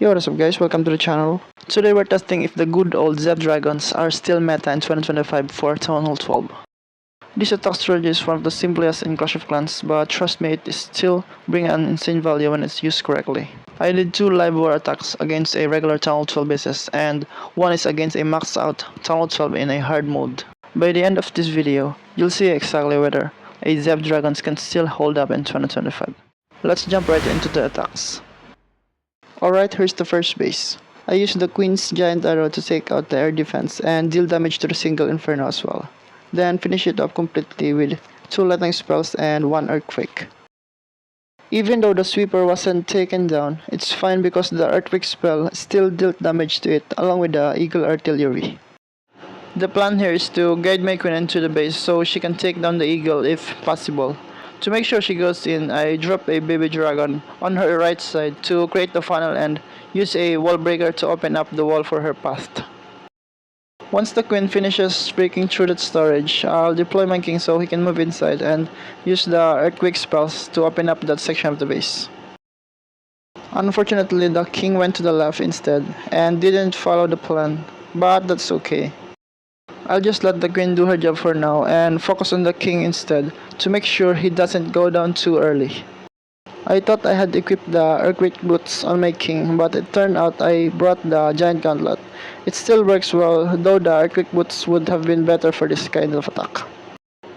Yo, what is up guys, welcome to the channel. Today we're testing if the good old Zap Dragons are still meta in 2025 for Town Hall 12. This attack strategy is one of the simplest in Clash of Clans, but trust me, it is still bring an insane value when it's used correctly. I did 2 live war attacks against a regular Town Hall 12 bases, and one is against a maxed out Town Hall 12 in a hard mode. By the end of this video, you'll see exactly whether a Zap Dragons can still hold up in 2025. Let's jump right into the attacks. Alright, here's the first base. I used the Queen's Giant Arrow to take out the air defense and deal damage to the single Inferno as well. Then finish it off completely with 2 lightning spells and 1 earthquake. Even though the sweeper wasn't taken down, it's fine because the earthquake spell still dealt damage to it along with the eagle artillery. The plan here is to guide my queen into the base so she can take down the eagle if possible. To make sure she goes in, I drop a baby dragon on her right side to create the funnel and use a wall breaker to open up the wall for her path. Once the queen finishes breaking through that storage, I'll deploy my king so he can move inside and use the earthquake spells to open up that section of the base. Unfortunately, the king went to the left instead and didn't follow the plan, but that's okay. I'll just let the queen do her job for now and focus on the king instead to make sure he doesn't go down too early. I thought I had equipped the earthquake boots on my king, but it turned out I brought the giant gauntlet. It still works well, though the earthquake boots would have been better for this kind of attack.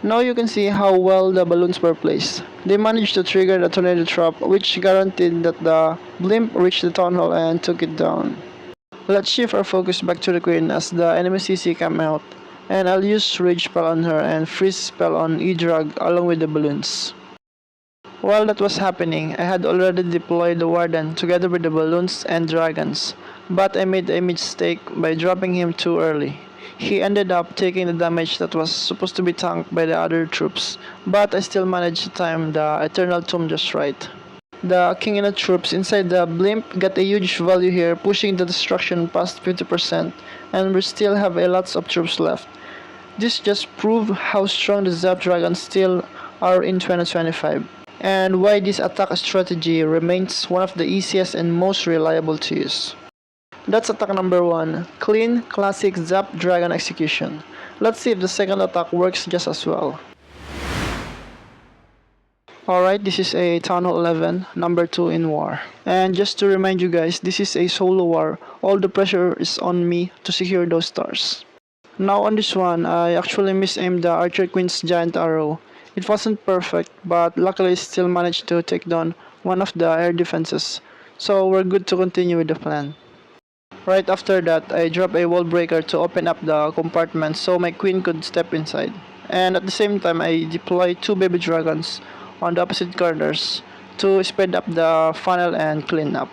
Now you can see how well the balloons were placed. They managed to trigger the tornado trap, which guaranteed that the blimp reached the town hall and took it down. Let's shift our focus back to the queen as the enemy CC came out, and I'll use rage spell on her and freeze spell on E-Drag along with the balloons. While that was happening, I had already deployed the warden together with the balloons and dragons, but I made a mistake by dropping him too early. He ended up taking the damage that was supposed to be tanked by the other troops, but I still managed to time the Eternal Tomb just right. The king and the troops inside the blimp got a huge value here, pushing the destruction past 50%, and we still have a lots of troops left. This just proves how strong the Zap Dragons still are in 2025, and why this attack strategy remains one of the easiest and most reliable to use. That's attack number 1, clean, classic Zap Dragon execution. Let's see if the second attack works just as well. Alright, this is a Town Hall 11, number 2 in war. And just to remind you guys, this is a solo war. All the pressure is on me to secure those stars. Now on this one, I actually misaimed the Archer Queen's Giant Arrow. It wasn't perfect, but luckily I still managed to take down one of the air defenses. So we're good to continue with the plan. Right after that, I dropped a wall breaker to open up the compartment so my queen could step inside. And at the same time, I deployed 2 baby dragons on the opposite corners to speed up the funnel and clean up.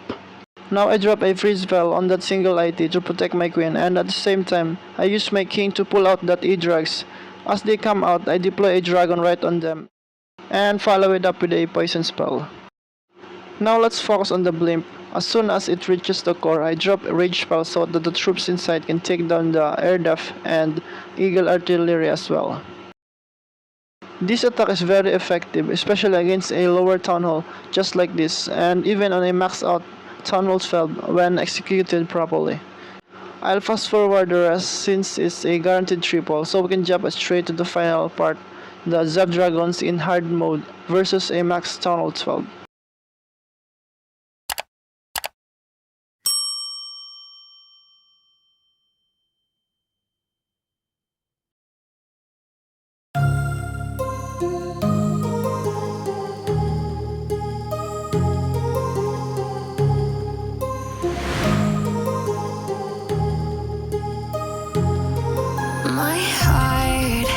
Now I drop a freeze spell on that single IT to protect my queen, and at the same time I use my king to pull out that E-Drags. As they come out, I deploy a dragon right on them and follow it up with a poison spell. Now let's focus on the blimp. As soon as it reaches the core, I drop a rage spell so that the troops inside can take down the air def and eagle artillery as well. This attack is very effective, especially against a lower town hall just like this, and even on a maxed out town hall 12 when executed properly. I'll fast forward the rest since it's a guaranteed triple, so we can jump straight to the final part, the Zap Dragons in hard mode versus a max town hall 12. My heart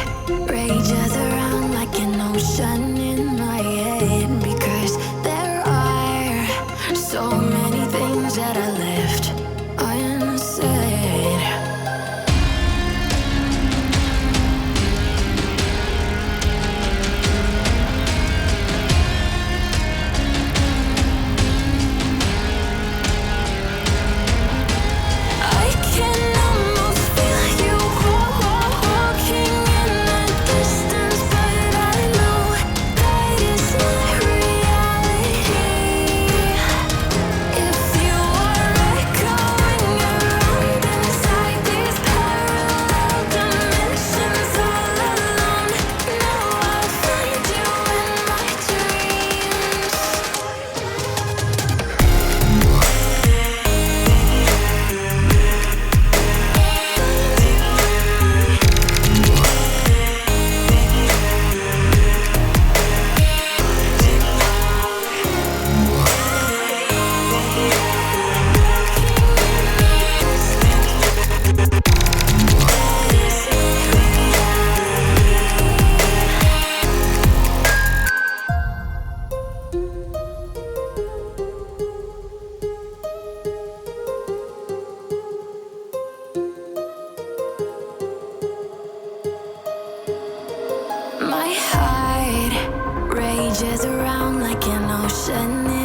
rages around like an ocean in my head, because there are so many things that I left unsaid. I can almost feel you walking in the distance, but I know that is not reality. If you are changes around like an ocean